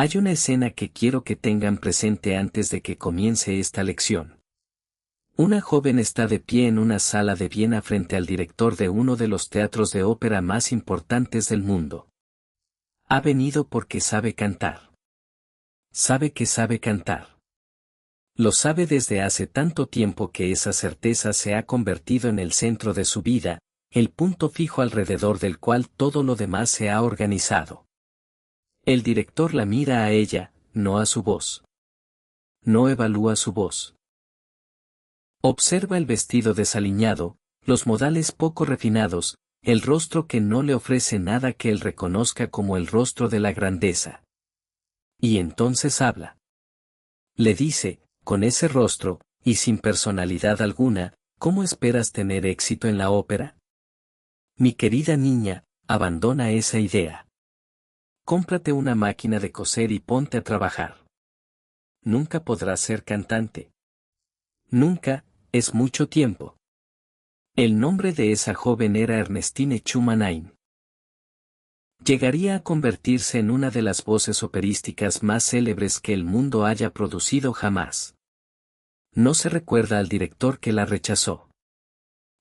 Hay una escena que quiero que tengan presente antes de que comience esta lección. Una joven está de pie en una sala de Viena frente al director de uno de los teatros de ópera más importantes del mundo. Ha venido porque sabe cantar. Sabe que sabe cantar. Lo sabe desde hace tanto tiempo que esa certeza se ha convertido en el centro de su vida, el punto fijo alrededor del cual todo lo demás se ha organizado. El director la mira a ella, no a su voz. No evalúa su voz. Observa el vestido desaliñado, los modales poco refinados, el rostro que no le ofrece nada que él reconozca como el rostro de la grandeza. Y entonces habla. Le dice, con ese rostro, y sin personalidad alguna, ¿cómo esperas tener éxito en la ópera? Mi querida niña, abandona esa idea. Cómprate una máquina de coser y ponte a trabajar. Nunca podrás ser cantante. Nunca, es mucho tiempo. El nombre de esa joven era Ernestine Schumann. Llegaría a convertirse en una de las voces operísticas más célebres que el mundo haya producido jamás. No se recuerda al director que la rechazó.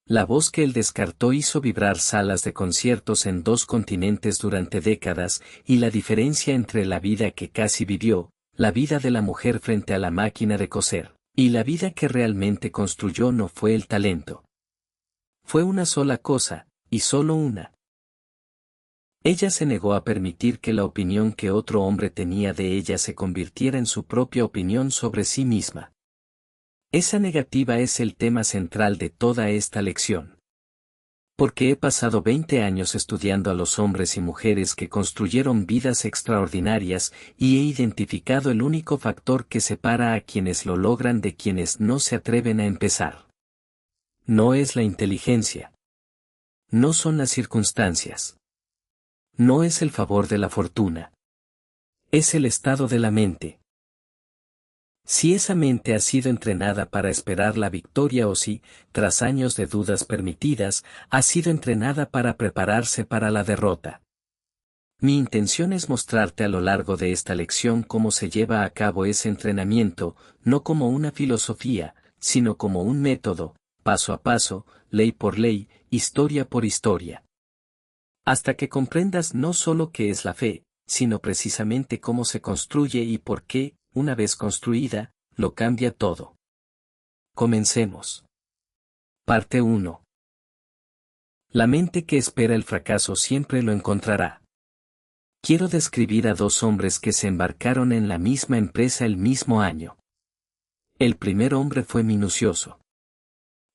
La voz que él descartó hizo vibrar salas de conciertos en 2 continentes durante décadas, y la diferencia entre la vida que casi vivió, la vida de la mujer frente a la máquina de coser, y la vida que realmente construyó no fue el talento. Fue una sola cosa, y solo una. Ella se negó a permitir que la opinión que otro hombre tenía de ella se convirtiera en su propia opinión sobre sí misma. Esa negativa es el tema central de toda esta lección. Porque he pasado 20 años estudiando a los hombres y mujeres que construyeron vidas extraordinarias y he identificado el único factor que separa a quienes lo logran de quienes no se atreven a empezar. No es la inteligencia. No son las circunstancias. No es el favor de la fortuna. Es el estado de la mente. Si esa mente ha sido entrenada para esperar la victoria o si, tras años de dudas permitidas, ha sido entrenada para prepararse para la derrota. Mi intención es mostrarte a lo largo de esta lección cómo se lleva a cabo ese entrenamiento, no como una filosofía, sino como un método, paso a paso, ley por ley, historia por historia. Hasta que comprendas no solo qué es la fe, sino precisamente cómo se construye y por qué, una vez construida, lo cambia todo. Comencemos. Parte 1. La mente que espera el fracaso siempre lo encontrará. Quiero describir a 2 hombres que se embarcaron en la misma empresa el mismo año. El primer hombre fue minucioso.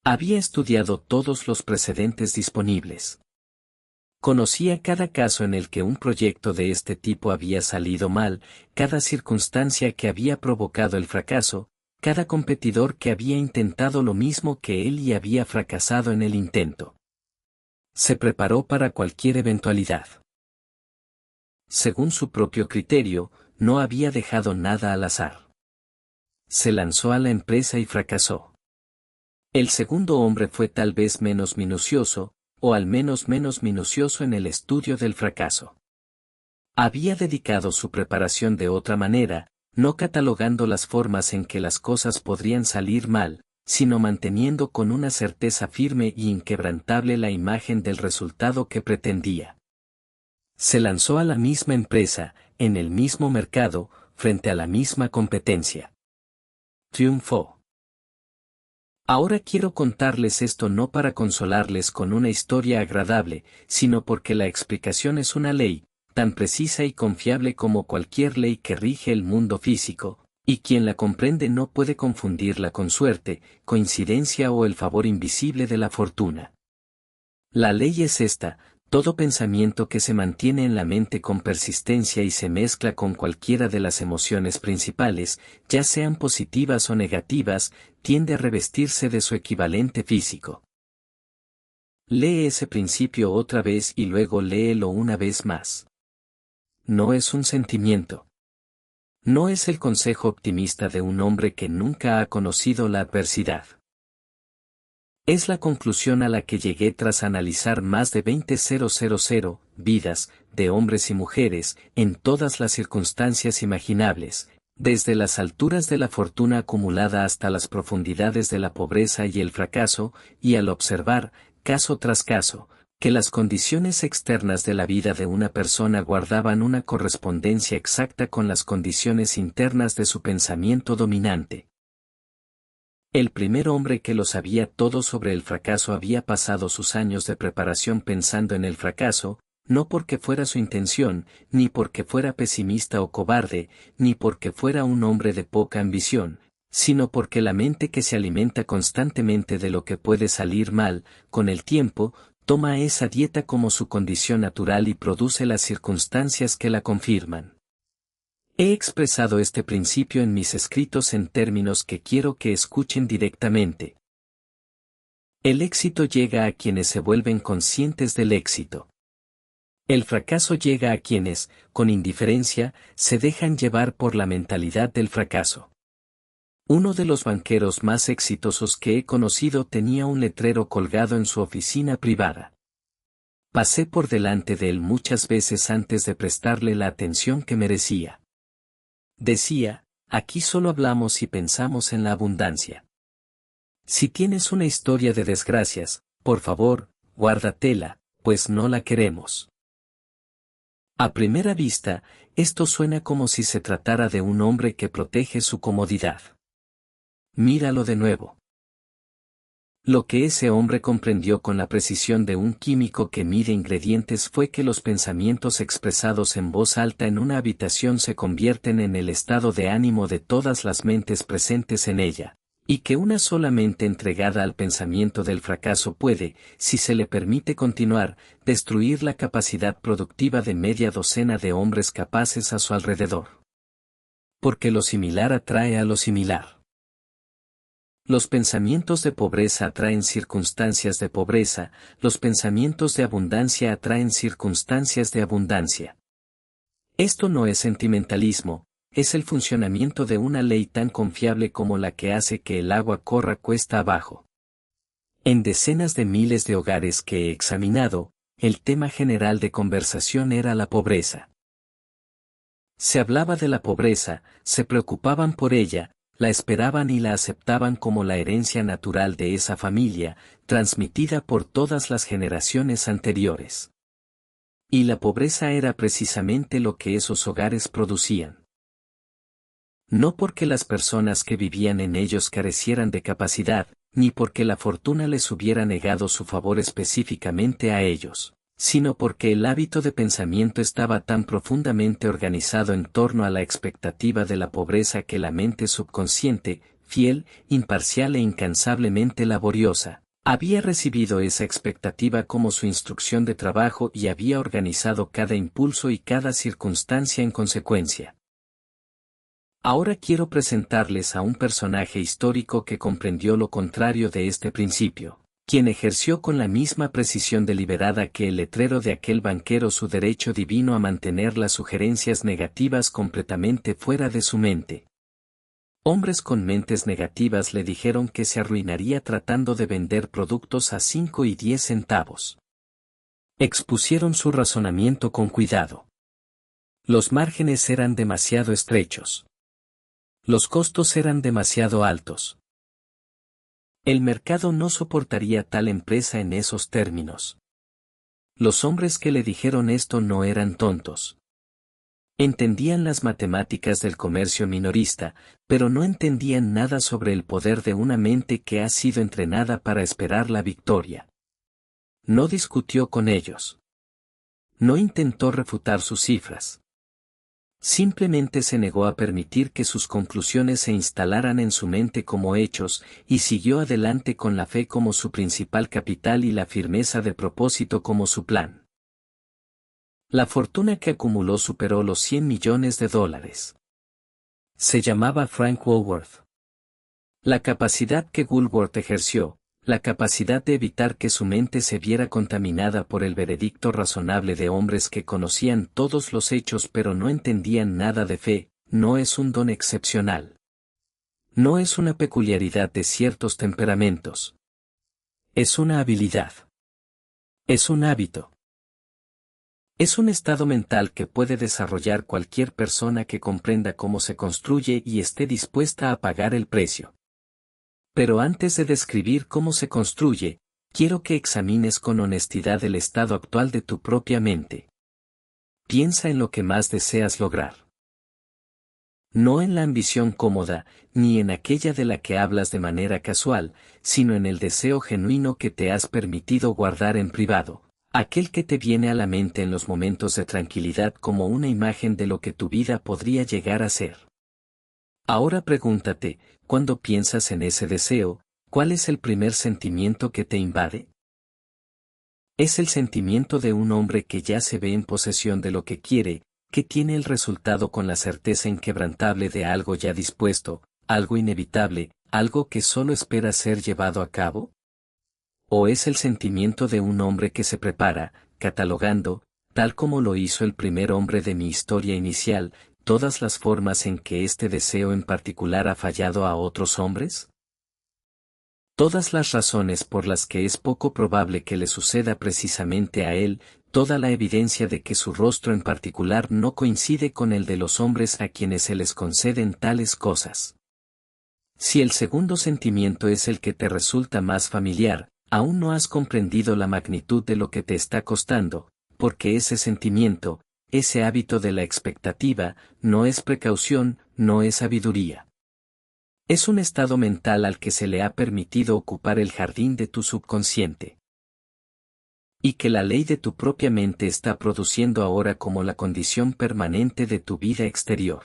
Había estudiado todos los precedentes disponibles. Conocía cada caso en el que un proyecto de este tipo había salido mal, cada circunstancia que había provocado el fracaso, cada competidor que había intentado lo mismo que él y había fracasado en el intento. Se preparó para cualquier eventualidad. Según su propio criterio, no había dejado nada al azar. Se lanzó a la empresa y fracasó. El segundo hombre fue tal vez menos minucioso, o al menos menos minucioso en el estudio del fracaso. Había dedicado su preparación de otra manera, no catalogando las formas en que las cosas podrían salir mal, sino manteniendo con una certeza firme y inquebrantable la imagen del resultado que pretendía. Se lanzó a la misma empresa, en el mismo mercado, frente a la misma competencia. Triunfó. Ahora quiero contarles esto no para consolarles con una historia agradable, sino porque la explicación es una ley, tan precisa y confiable como cualquier ley que rige el mundo físico, y quien la comprende no puede confundirla con suerte, coincidencia o el favor invisible de la fortuna. La ley es esta: todo pensamiento que se mantiene en la mente con persistencia y se mezcla con cualquiera de las emociones principales, ya sean positivas o negativas, tiende a revestirse de su equivalente físico. Lee ese principio otra vez y luego léelo una vez más. No es un sentimiento. No es el consejo optimista de un hombre que nunca ha conocido la adversidad. Es la conclusión a la que llegué tras analizar más de 20.000 vidas, de hombres y mujeres, en todas las circunstancias imaginables, desde las alturas de la fortuna acumulada hasta las profundidades de la pobreza y el fracaso, y al observar, caso tras caso, que las condiciones externas de la vida de una persona guardaban una correspondencia exacta con las condiciones internas de su pensamiento dominante. El primer hombre que lo sabía todo sobre el fracaso había pasado sus años de preparación pensando en el fracaso, no porque fuera su intención, ni porque fuera pesimista o cobarde, ni porque fuera un hombre de poca ambición, sino porque la mente que se alimenta constantemente de lo que puede salir mal, con el tiempo, toma esa dieta como su condición natural y produce las circunstancias que la confirman. He expresado este principio en mis escritos en términos que quiero que escuchen directamente. El éxito llega a quienes se vuelven conscientes del éxito. El fracaso llega a quienes, con indiferencia, se dejan llevar por la mentalidad del fracaso. Uno de los banqueros más exitosos que he conocido tenía un letrero colgado en su oficina privada. Pasé por delante de él muchas veces antes de prestarle la atención que merecía. Decía, aquí solo hablamos y pensamos en la abundancia. Si tienes una historia de desgracias, por favor, guárdatela, pues no la queremos. A primera vista, esto suena como si se tratara de un hombre que protege su comodidad. Míralo de nuevo. Lo que ese hombre comprendió con la precisión de un químico que mide ingredientes fue que los pensamientos expresados en voz alta en una habitación se convierten en el estado de ánimo de todas las mentes presentes en ella, y que una sola mente entregada al pensamiento del fracaso puede, si se le permite continuar, destruir la capacidad productiva de media docena de hombres capaces a su alrededor. Porque lo similar atrae a lo similar. Los pensamientos de pobreza atraen circunstancias de pobreza, los pensamientos de abundancia atraen circunstancias de abundancia. Esto no es sentimentalismo, es el funcionamiento de una ley tan confiable como la que hace que el agua corra cuesta abajo. En decenas de miles de hogares que he examinado, el tema general de conversación era la pobreza. Se hablaba de la pobreza, se preocupaban por ella, la esperaban y la aceptaban como la herencia natural de esa familia, transmitida por todas las generaciones anteriores. Y la pobreza era precisamente lo que esos hogares producían. No porque las personas que vivían en ellos carecieran de capacidad, ni porque la fortuna les hubiera negado su favor específicamente a ellos, sino porque el hábito de pensamiento estaba tan profundamente organizado en torno a la expectativa de la pobreza que la mente subconsciente, fiel, imparcial e incansablemente laboriosa, había recibido esa expectativa como su instrucción de trabajo y había organizado cada impulso y cada circunstancia en consecuencia. Ahora quiero presentarles a un personaje histórico que comprendió lo contrario de este principio, quien ejerció con la misma precisión deliberada que el letrero de aquel banquero su derecho divino a mantener las sugerencias negativas completamente fuera de su mente. Hombres con mentes negativas le dijeron que se arruinaría tratando de vender productos a 5 y 10 centavos. Expusieron su razonamiento con cuidado. Los márgenes eran demasiado estrechos. Los costos eran demasiado altos. El mercado no soportaría tal empresa en esos términos. Los hombres que le dijeron esto no eran tontos. Entendían las matemáticas del comercio minorista, pero no entendían nada sobre el poder de una mente que ha sido entrenada para esperar la victoria. No discutió con ellos. No intentó refutar sus cifras. Simplemente se negó a permitir que sus conclusiones se instalaran en su mente como hechos, y siguió adelante con la fe como su principal capital y la firmeza de propósito como su plan. La fortuna que acumuló superó los $100 millones. Se llamaba Frank Woolworth. La capacidad que Woolworth ejerció, la capacidad de evitar que su mente se viera contaminada por el veredicto razonable de hombres que conocían todos los hechos pero no entendían nada de fe, no es un don excepcional. No es una peculiaridad de ciertos temperamentos. Es una habilidad. Es un hábito. Es un estado mental que puede desarrollar cualquier persona que comprenda cómo se construye y esté dispuesta a pagar el precio. Pero antes de describir cómo se construye, quiero que examines con honestidad el estado actual de tu propia mente. Piensa en lo que más deseas lograr. No en la ambición cómoda, ni en aquella de la que hablas de manera casual, sino en el deseo genuino que te has permitido guardar en privado, aquel que te viene a la mente en los momentos de tranquilidad como una imagen de lo que tu vida podría llegar a ser. Ahora pregúntate, cuando piensas en ese deseo, ¿cuál es el primer sentimiento que te invade? Es el sentimiento de un hombre que ya se ve en posesión de lo que quiere, que tiene el resultado con la certeza inquebrantable de algo ya dispuesto, algo inevitable, algo que solo espera ser llevado a cabo? ¿O es el sentimiento de un hombre que se prepara, catalogando, tal como lo hizo el primer hombre de mi historia inicial, todas las formas en que este deseo en particular ha fallado a otros hombres? Todas las razones por las que es poco probable que le suceda precisamente a él, toda la evidencia de que su rostro en particular no coincide con el de los hombres a quienes se les conceden tales cosas. Si el segundo sentimiento es el que te resulta más familiar, aún no has comprendido la magnitud de lo que te está costando, porque ese sentimiento, ese hábito de la expectativa, no es precaución, no es sabiduría. Es un estado mental al que se le ha permitido ocupar el jardín de tu subconsciente. Y que la ley de tu propia mente está produciendo ahora como la condición permanente de tu vida exterior.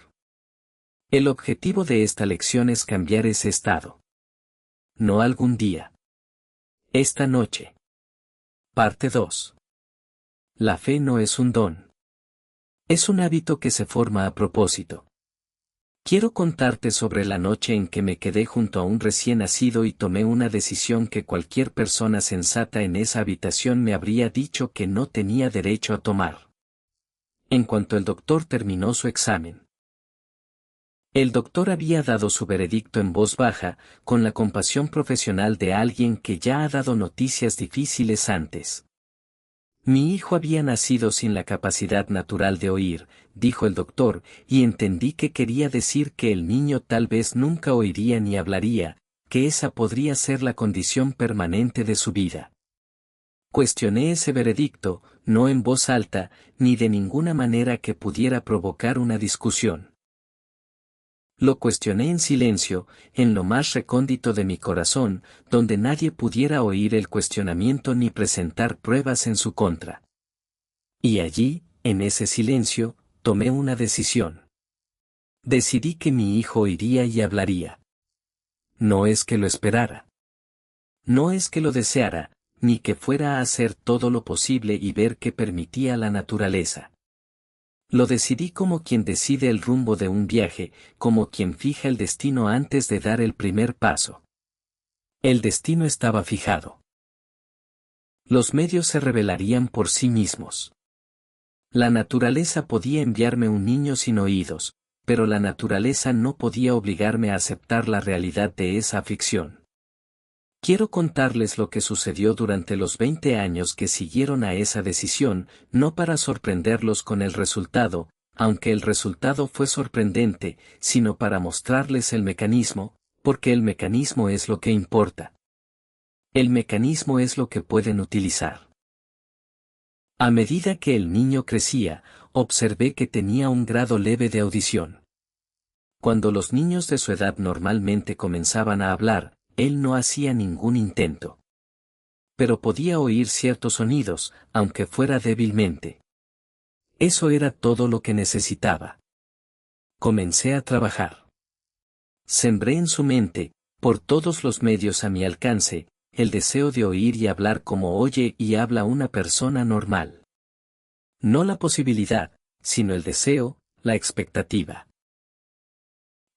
El objetivo de esta lección es cambiar ese estado. No algún día. Esta noche. Parte 2. La fe no es un don. Es un hábito que se forma a propósito. Quiero contarte sobre la noche en que me quedé junto a un recién nacido y tomé una decisión que cualquier persona sensata en esa habitación me habría dicho que no tenía derecho a tomar. En cuanto el doctor terminó su examen. El doctor había dado su veredicto en voz baja, con la compasión profesional de alguien que ya ha dado noticias difíciles antes. Mi hijo había nacido sin la capacidad natural de oír, dijo el doctor, y entendí que quería decir que el niño tal vez nunca oiría ni hablaría, que esa podría ser la condición permanente de su vida. Cuestioné ese veredicto, no en voz alta, ni de ninguna manera que pudiera provocar una discusión. Lo cuestioné en silencio, en lo más recóndito de mi corazón, donde nadie pudiera oír el cuestionamiento ni presentar pruebas en su contra. Y allí, en ese silencio, tomé una decisión. Decidí que mi hijo iría y hablaría. No es que lo esperara. No es que lo deseara, ni que fuera a hacer todo lo posible y ver qué permitía la naturaleza. Lo decidí como quien decide el rumbo de un viaje, como quien fija el destino antes de dar el primer paso. El destino estaba fijado. Los medios se revelarían por sí mismos. La naturaleza podía enviarme un niño sin oídos, pero la naturaleza no podía obligarme a aceptar la realidad de esa aflicción. Quiero contarles lo que sucedió durante los 20 años que siguieron a esa decisión, no para sorprenderlos con el resultado, aunque el resultado fue sorprendente, sino para mostrarles el mecanismo, porque el mecanismo es lo que importa. El mecanismo es lo que pueden utilizar. A medida que el niño crecía, observé que tenía un grado leve de audición. Cuando los niños de su edad normalmente comenzaban a hablar, él no hacía ningún intento. Pero podía oír ciertos sonidos, aunque fuera débilmente. Eso era todo lo que necesitaba. Comencé a trabajar. Sembré en su mente, por todos los medios a mi alcance, el deseo de oír y hablar como oye y habla una persona normal. No la posibilidad, sino el deseo, la expectativa.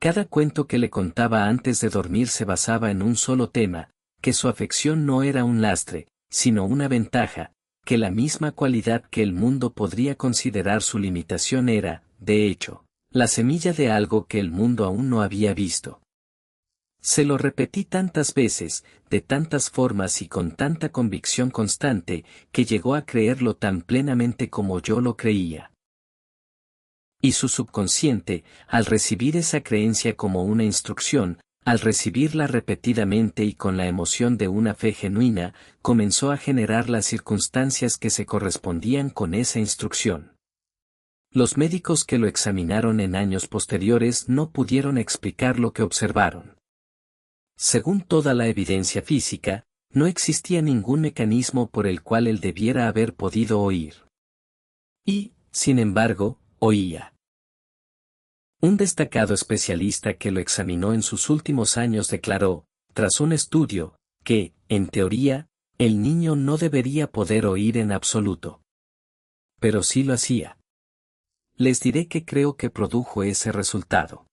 Cada cuento que le contaba antes de dormir se basaba en un solo tema, que su afección no era un lastre, sino una ventaja, que la misma cualidad que el mundo podría considerar su limitación era, de hecho, la semilla de algo que el mundo aún no había visto. Se lo repetí tantas veces, de tantas formas y con tanta convicción constante, que llegó a creerlo tan plenamente como yo lo creía. Y su subconsciente, al recibir esa creencia como una instrucción, al recibirla repetidamente y con la emoción de una fe genuina, comenzó a generar las circunstancias que se correspondían con esa instrucción. Los médicos que lo examinaron en años posteriores no pudieron explicar lo que observaron. Según toda la evidencia física, no existía ningún mecanismo por el cual él debiera haber podido oír. Y, sin embargo, oía. Un destacado especialista que lo examinó en sus últimos años declaró, tras un estudio, que, en teoría, el niño no debería poder oír en absoluto. Pero sí lo hacía. Les diré que creo que produjo ese resultado.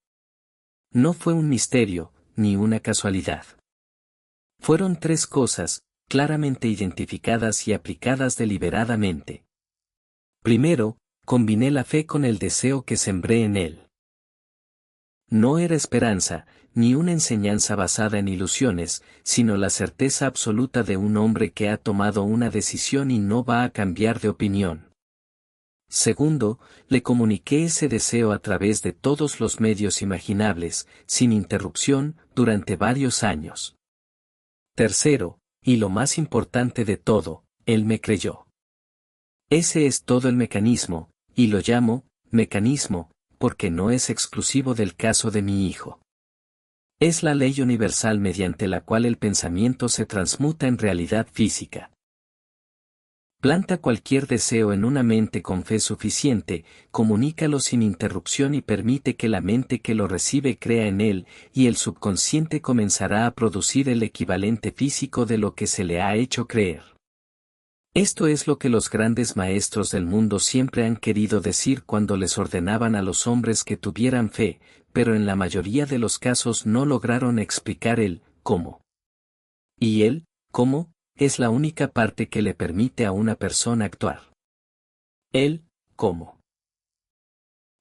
No fue un misterio, ni una casualidad. Fueron tres cosas, claramente identificadas y aplicadas deliberadamente. Primero, combiné la fe con el deseo que sembré en él. No era esperanza, ni una enseñanza basada en ilusiones, sino la certeza absoluta de un hombre que ha tomado una decisión y no va a cambiar de opinión. Segundo, le comuniqué ese deseo a través de todos los medios imaginables, sin interrupción, durante varios años. Tercero, y lo más importante de todo, él me creyó. Ese es todo el mecanismo, y lo llamo mecanismo, porque no es exclusivo del caso de mi hijo. Es la ley universal mediante la cual el pensamiento se transmuta en realidad física. Planta cualquier deseo en una mente con fe suficiente, comunícalo sin interrupción y permite que la mente que lo recibe crea en él, y el subconsciente comenzará a producir el equivalente físico de lo que se le ha hecho creer. Esto es lo que los grandes maestros del mundo siempre han querido decir cuando les ordenaban a los hombres que tuvieran fe, pero en la mayoría de los casos no lograron explicar el cómo. Y el cómo es la única parte que le permite a una persona actuar. El cómo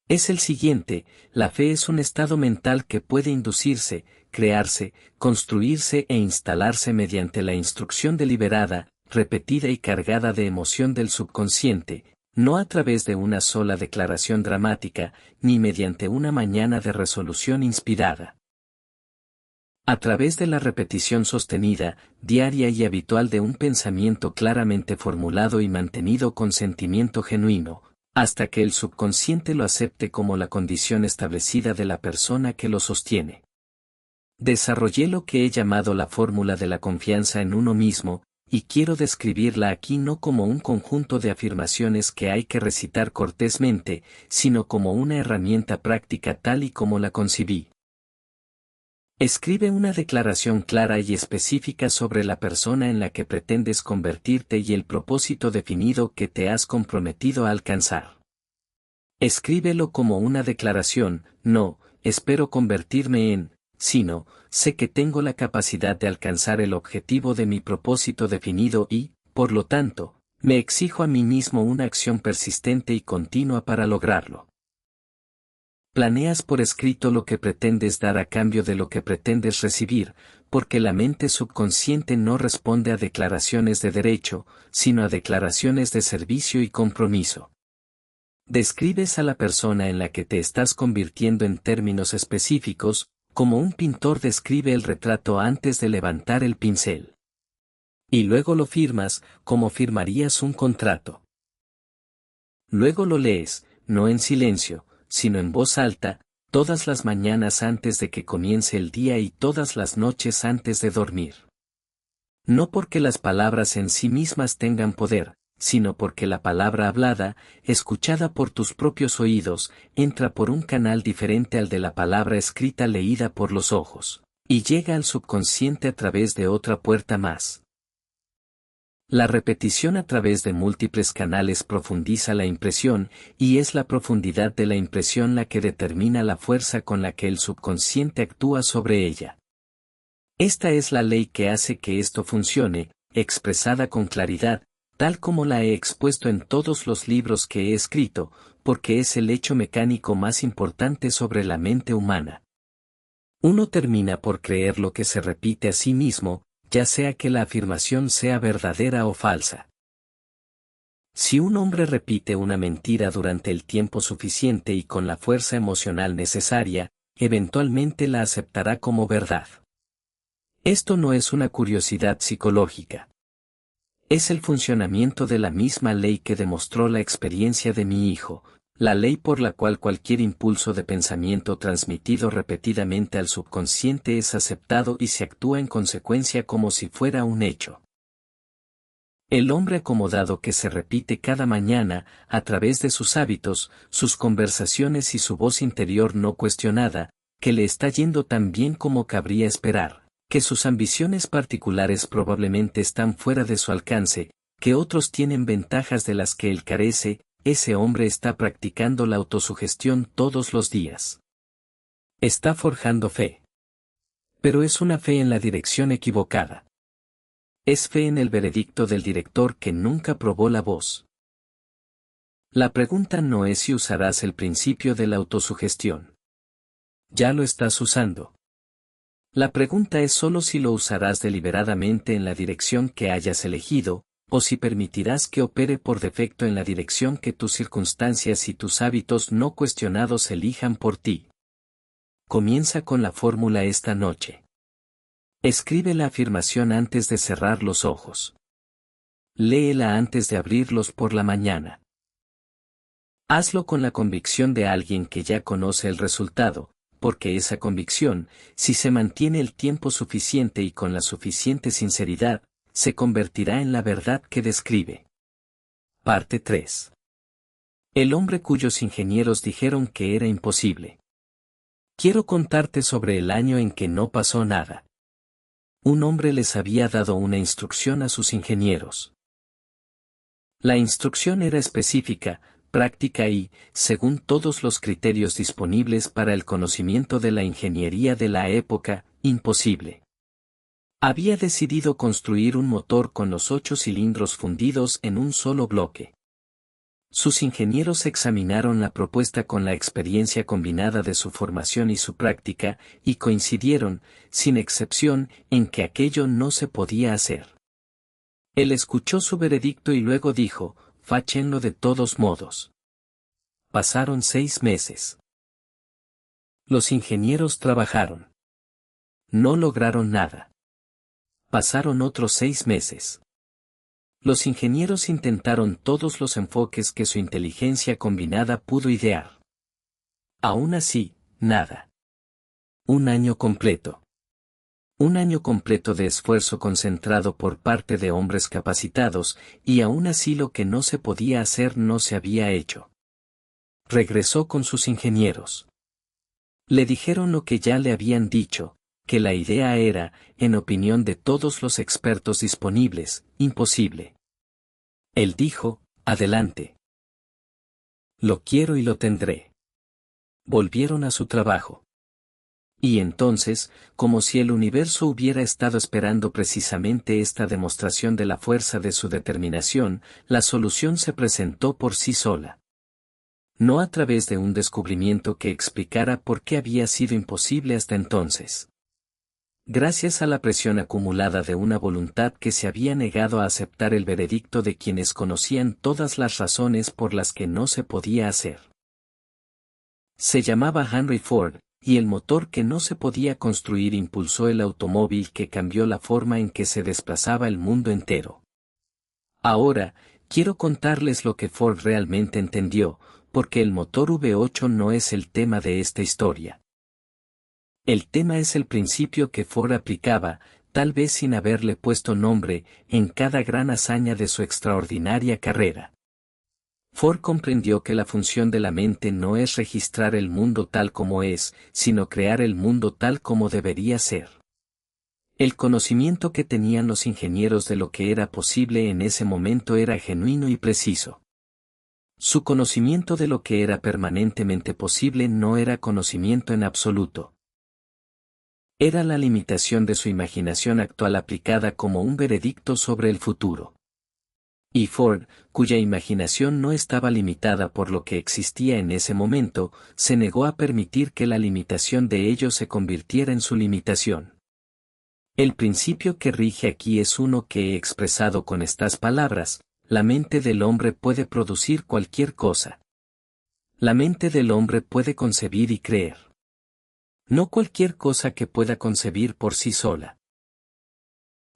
es el siguiente: la fe es un estado mental que puede inducirse, crearse, construirse e instalarse mediante la instrucción deliberada, repetida y cargada de emoción del subconsciente, no a través de una sola declaración dramática, ni mediante una mañana de resolución inspirada. A través de la repetición sostenida, diaria y habitual de un pensamiento claramente formulado y mantenido con sentimiento genuino, hasta que el subconsciente lo acepte como la condición establecida de la persona que lo sostiene. Desarrollé lo que he llamado la fórmula de la confianza en uno mismo, y quiero describirla aquí no como un conjunto de afirmaciones que hay que recitar cortésmente, sino como una herramienta práctica tal y como la concibí. Escribe una declaración clara y específica sobre la persona en la que pretendes convertirte y el propósito definido que te has comprometido a alcanzar. Escríbelo como una declaración: no, espero convertirme en, sino, sé que tengo la capacidad de alcanzar el objetivo de mi propósito definido y, por lo tanto, me exijo a mí mismo una acción persistente y continua para lograrlo. Planeas por escrito lo que pretendes dar a cambio de lo que pretendes recibir, porque la mente subconsciente no responde a declaraciones de derecho, sino a declaraciones de servicio y compromiso. Describes a la persona en la que te estás convirtiendo en términos específicos, como un pintor describe el retrato antes de levantar el pincel. Y luego lo firmas, como firmarías un contrato. Luego lo lees, no en silencio, sino en voz alta, todas las mañanas antes de que comience el día y todas las noches antes de dormir. No porque las palabras en sí mismas tengan poder, sino porque la palabra hablada, escuchada por tus propios oídos, entra por un canal diferente al de la palabra escrita leída por los ojos, y llega al subconsciente a través de otra puerta más. La repetición a través de múltiples canales profundiza la impresión, y es la profundidad de la impresión la que determina la fuerza con la que el subconsciente actúa sobre ella. Esta es la ley que hace que esto funcione, expresada con claridad, tal como la he expuesto en todos los libros que he escrito, porque es el hecho mecánico más importante sobre la mente humana. Uno termina por creer lo que se repite a sí mismo, ya sea que la afirmación sea verdadera o falsa. Si un hombre repite una mentira durante el tiempo suficiente y con la fuerza emocional necesaria, eventualmente la aceptará como verdad. Esto no es una curiosidad psicológica. Es el funcionamiento de la misma ley que demostró la experiencia de mi hijo, la ley por la cual cualquier impulso de pensamiento transmitido repetidamente al subconsciente es aceptado y se actúa en consecuencia como si fuera un hecho. El hombre acomodado que se repite cada mañana, a través de sus hábitos, sus conversaciones y su voz interior no cuestionada, que le está yendo tan bien como cabría esperar, que sus ambiciones particulares probablemente están fuera de su alcance, que otros tienen ventajas de las que él carece, ese hombre está practicando la autosugestión todos los días. Está forjando fe. Pero es una fe en la dirección equivocada. Es fe en el veredicto del director que nunca probó la voz. La pregunta no es si usarás el principio de la autosugestión. Ya lo estás usando. La pregunta es solo si lo usarás deliberadamente en la dirección que hayas elegido, o si permitirás que opere por defecto en la dirección que tus circunstancias y tus hábitos no cuestionados elijan por ti. Comienza con la fórmula esta noche. Escribe la afirmación antes de cerrar los ojos. Léela antes de abrirlos por la mañana. Hazlo con la convicción de alguien que ya conoce el resultado, porque esa convicción, si se mantiene el tiempo suficiente y con la suficiente sinceridad, se convertirá en la verdad que describe. Parte 3. El hombre cuyos ingenieros dijeron que era imposible. Quiero contarte sobre el año en que no pasó nada. Un hombre les había dado una instrucción a sus ingenieros. La instrucción era específica, práctica y, según todos los criterios disponibles para el conocimiento de la ingeniería de la época, imposible. Había decidido construir un motor con los 8 cilindros fundidos en un solo bloque. Sus ingenieros examinaron la propuesta con la experiencia combinada de su formación y su práctica, y coincidieron, sin excepción, en que aquello no se podía hacer. Él escuchó su veredicto y luego dijo, «Fáchenlo de todos modos». Pasaron 6 meses. Los ingenieros trabajaron. No lograron nada. Pasaron otros 6 meses. Los ingenieros intentaron todos los enfoques que su inteligencia combinada pudo idear. Aún así, nada. Un año completo. Un año completo de esfuerzo concentrado por parte de hombres capacitados, y aún así lo que no se podía hacer no se había hecho. Regresó con sus ingenieros. Le dijeron lo que ya le habían dicho, que la idea era, en opinión de todos los expertos disponibles, imposible. Él dijo, adelante. Lo quiero y lo tendré. Volvieron a su trabajo. Y entonces, como si el universo hubiera estado esperando precisamente esta demostración de la fuerza de su determinación, la solución se presentó por sí sola. No a través de un descubrimiento que explicara por qué había sido imposible hasta entonces. Gracias a la presión acumulada de una voluntad que se había negado a aceptar el veredicto de quienes conocían todas las razones por las que no se podía hacer. Se llamaba Henry Ford, y el motor que no se podía construir impulsó el automóvil que cambió la forma en que se desplazaba el mundo entero. Ahora, quiero contarles lo que Ford realmente entendió, porque el motor V8 no es el tema de esta historia. El tema es el principio que Ford aplicaba, tal vez sin haberle puesto nombre, en cada gran hazaña de su extraordinaria carrera. Ford comprendió que la función de la mente no es registrar el mundo tal como es, sino crear el mundo tal como debería ser. El conocimiento que tenían los ingenieros de lo que era posible en ese momento era genuino y preciso. Su conocimiento de lo que era permanentemente posible no era conocimiento en absoluto. Era la limitación de su imaginación actual aplicada como un veredicto sobre el futuro. Y Ford, cuya imaginación no estaba limitada por lo que existía en ese momento, se negó a permitir que la limitación de ello se convirtiera en su limitación. El principio que rige aquí es uno que he expresado con estas palabras: la mente del hombre puede producir cualquier cosa. La mente del hombre puede concebir y creer. No cualquier cosa que pueda concebir por sí sola.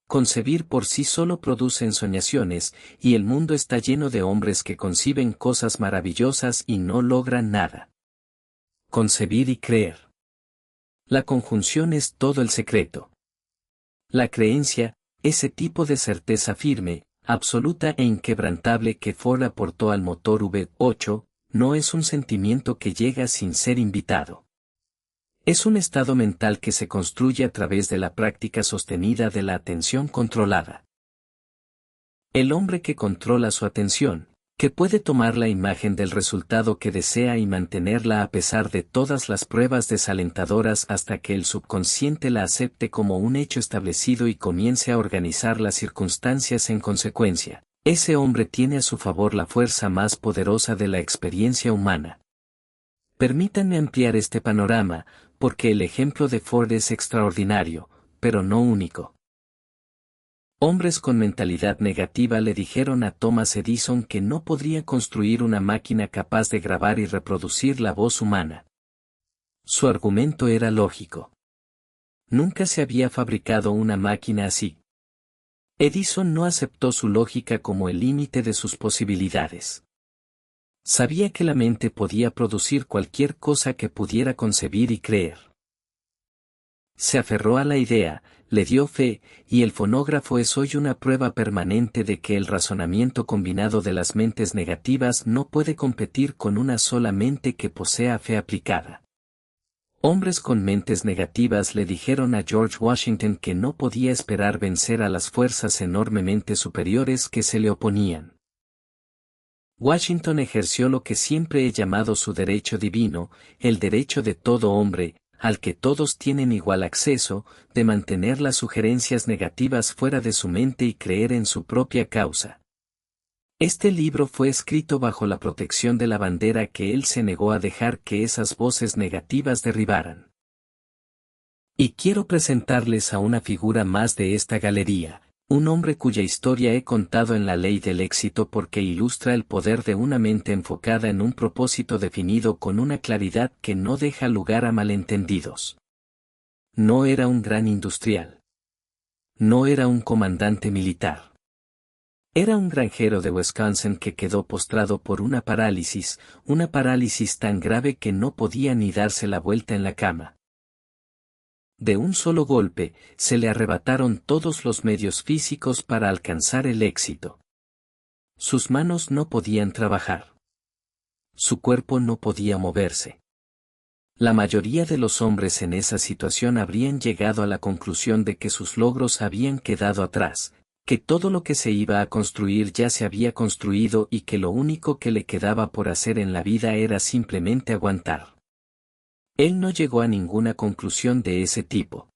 Concebir por sí solo produce ensoñaciones, y el mundo está lleno de hombres que conciben cosas maravillosas y no logran nada. Concebir y creer. La conjunción es todo el secreto. La creencia, ese tipo de certeza firme, absoluta e inquebrantable que Ford aportó al motor V8, no es un sentimiento que llega sin ser invitado. Es un estado mental que se construye a través de la práctica sostenida de la atención controlada. El hombre que controla su atención, que puede tomar la imagen del resultado que desea y mantenerla a pesar de todas las pruebas desalentadoras hasta que el subconsciente la acepte como un hecho establecido y comience a organizar las circunstancias en consecuencia, ese hombre tiene a su favor la fuerza más poderosa de la experiencia humana. Permítanme ampliar este panorama, porque el ejemplo de Ford es extraordinario, pero no único. Hombres con mentalidad negativa le dijeron a Thomas Edison que no podría construir una máquina capaz de grabar y reproducir la voz humana. Su argumento era lógico. Nunca se había fabricado una máquina así. Edison no aceptó su lógica como el límite de sus posibilidades. Sabía que la mente podía producir cualquier cosa que pudiera concebir y creer. Se aferró a la idea, le dio fe, y el fonógrafo es hoy una prueba permanente de que el razonamiento combinado de las mentes negativas no puede competir con una sola mente que posea fe aplicada. Hombres con mentes negativas le dijeron a George Washington que no podía esperar vencer a las fuerzas enormemente superiores que se le oponían. Washington ejerció lo que siempre he llamado su derecho divino, el derecho de todo hombre, al que todos tienen igual acceso, de mantener las sugerencias negativas fuera de su mente y creer en su propia causa. Este libro fue escrito bajo la protección de la bandera que él se negó a dejar que esas voces negativas derribaran. Y quiero presentarles a una figura más de esta galería, un hombre cuya historia he contado en La Ley del Éxito porque ilustra el poder de una mente enfocada en un propósito definido con una claridad que no deja lugar a malentendidos. No era un gran industrial. No era un comandante militar. Era un granjero de Wisconsin que quedó postrado por una parálisis tan grave que no podía ni darse la vuelta en la cama. De un solo golpe, se le arrebataron todos los medios físicos para alcanzar el éxito. Sus manos no podían trabajar. Su cuerpo no podía moverse. La mayoría de los hombres en esa situación habrían llegado a la conclusión de que sus logros habían quedado atrás, que todo lo que se iba a construir ya se había construido y que lo único que le quedaba por hacer en la vida era simplemente aguantar. Él no llegó a ninguna conclusión de ese tipo.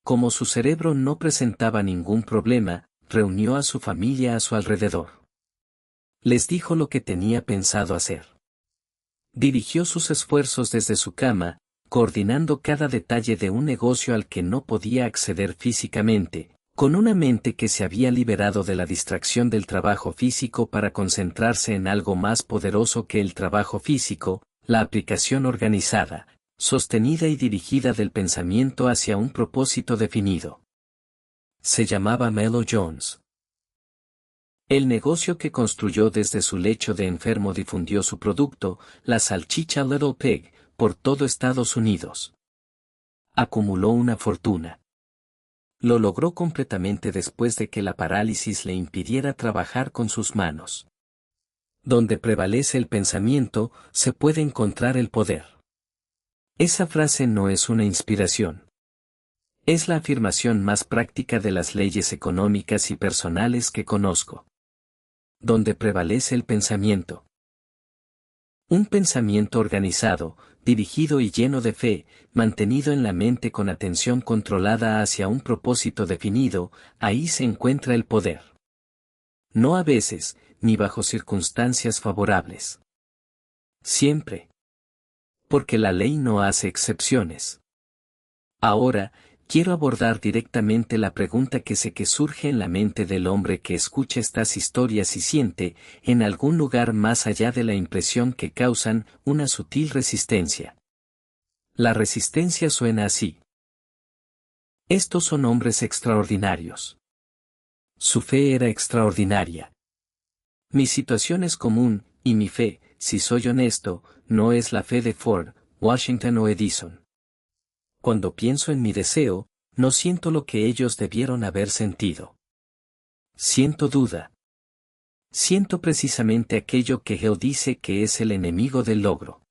Como su cerebro no presentaba ningún problema, reunió a su familia a su alrededor. Les dijo lo que tenía pensado hacer. Dirigió sus esfuerzos desde su cama, coordinando cada detalle de un negocio al que no podía acceder físicamente, con una mente que se había liberado de la distracción del trabajo físico para concentrarse en algo más poderoso que el trabajo físico, la aplicación organizada, sostenida y dirigida del pensamiento hacia un propósito definido. Se llamaba Melo Jones. El negocio que construyó desde su lecho de enfermo difundió su producto, la salchicha Little Pig, por todo Estados Unidos. Acumuló una fortuna. Lo logró completamente después de que la parálisis le impidiera trabajar con sus manos. Donde prevalece el pensamiento, se puede encontrar el poder. Esa frase no es una inspiración. Es la afirmación más práctica de las leyes económicas y personales que conozco. Donde prevalece el pensamiento. Un pensamiento organizado, dirigido y lleno de fe, mantenido en la mente con atención controlada hacia un propósito definido, ahí se encuentra el poder. No a veces, ni bajo circunstancias favorables. Siempre. Porque la ley no hace excepciones. Ahora, quiero abordar directamente la pregunta que sé que surge en la mente del hombre que escucha estas historias y siente, en algún lugar más allá de la impresión que causan, una sutil resistencia. La resistencia suena así. Estos son hombres extraordinarios. Su fe era extraordinaria. Mi situación es común, y mi fe, si soy honesto, no es la fe de Ford, Washington o Edison. Cuando pienso en mi deseo, no siento lo que ellos debieron haber sentido. Siento duda. Siento precisamente aquello que Geo dice que es el enemigo del logro.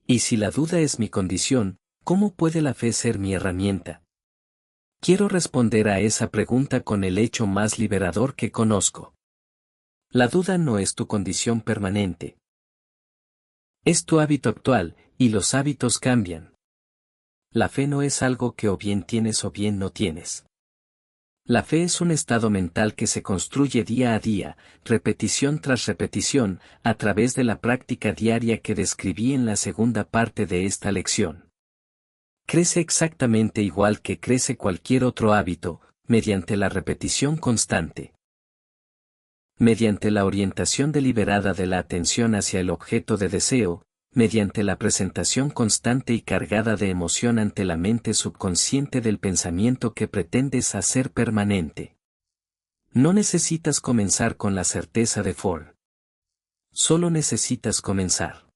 Y si la duda es mi condición, ¿cómo puede la fe ser mi herramienta? Quiero responder a esa pregunta con el hecho más liberador que conozco. La duda no es tu condición permanente. Es tu hábito actual, y los hábitos cambian. La fe no es algo que o bien tienes o bien no tienes. La fe es un estado mental que se construye día a día, repetición tras repetición, a través de la práctica diaria que describí en la segunda parte de esta lección. Crece exactamente igual que crece cualquier otro hábito, mediante la repetición constante. Mediante la orientación deliberada de la atención hacia el objeto de deseo, mediante la presentación constante y cargada de emoción ante la mente subconsciente del pensamiento que pretendes hacer permanente. No necesitas comenzar con la certeza de Ford. Solo necesitas comenzar.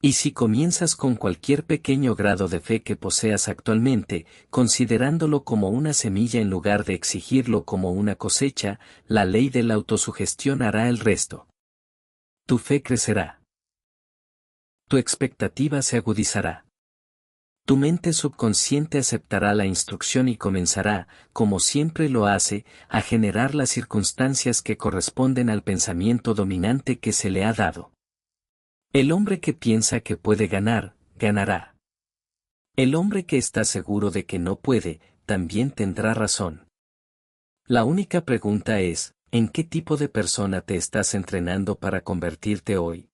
Y si comienzas con cualquier pequeño grado de fe que poseas actualmente, considerándolo como una semilla en lugar de exigirlo como una cosecha, la ley de la autosugestión hará el resto. Tu fe crecerá. Tu expectativa se agudizará. Tu mente subconsciente aceptará la instrucción y comenzará, como siempre lo hace, a generar las circunstancias que corresponden al pensamiento dominante que se le ha dado. El hombre que piensa que puede ganar, ganará. El hombre que está seguro de que no puede, también tendrá razón. La única pregunta es, ¿en qué tipo de persona te estás entrenando para convertirte hoy?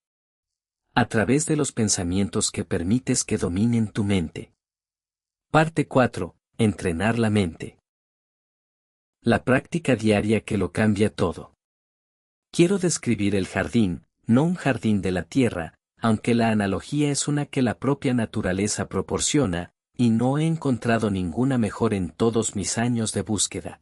A través de los pensamientos que permites que dominen tu mente. Parte 4. Entrenar la mente. La práctica diaria que lo cambia todo. Quiero describir el jardín, no un jardín de la tierra, aunque la analogía es una que la propia naturaleza proporciona, y no he encontrado ninguna mejor en todos mis años de búsqueda.